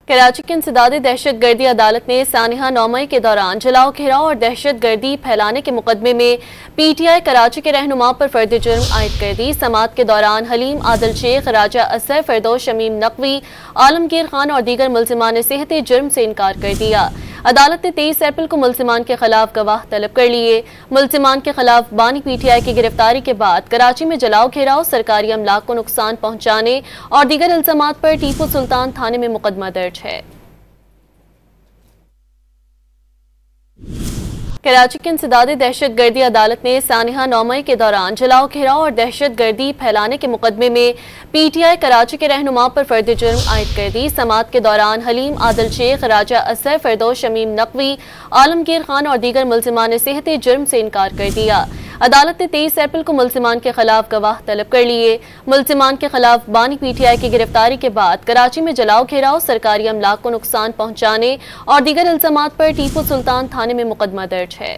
कराची की इंसदादी दहशत गर्दी अदालत ने सानिहा 9 मई के दौरान जलाओ घेराव और दहशत गर्दी फैलाने के मुकदमे में PTI कराची के रहनुमा पर फर्द जुर्म आयद कर दी। समात के दौरान हलीम आदिल शेख, राजा असर, फिरदौस शमीम नकवी, आलमगीर खान और दीगर मुल्जिमान ने सेहत जुर्म से इनकार कर दिया। अदालत ने 23 अप्रैल को मुल्जिमान के खिलाफ गवाह तलब कर लिए। मुल्जिमान के खिलाफ बानी PTI की गिरफ्तारी के बाद कराची में जलाओ घेराव, सरकारी अमलाक को नुकसान पहुंचाने और दीगर इल्जामात पर टीपू सुल्तान थाने में मुकदमा दर्ज है। कराची की इंसदादी दहशत गर्दी अदालत ने सानिहा 9 मई के दौरान जलाओ घेराव और दहशत गर्दी फैलाने के मुकदमे में PTI कराची के रहनुमा पर फर्द जुर्म आयद कर दी। समात के दौरान हलीम आदिल शेख, राजा असर, फिरदौस शमीम नकवी, आलमगीर खान और दीगर मुल्जिमान ने सेहत जुर्म से इनकार कर दिया। अदालत ने 23 अप्रैल को मुल्जिमान के खिलाफ गवाह तलब कर लिए। मुल्जिमान के खिलाफ बानी PTI की गिरफ्तारी के बाद कराची में जलाओ घेराव, सरकारी अमलाक को नुकसान पहुंचाने और दीगर इल्जामात पर टीपू सुल्तान थाने में मुकदमा दर्ज है।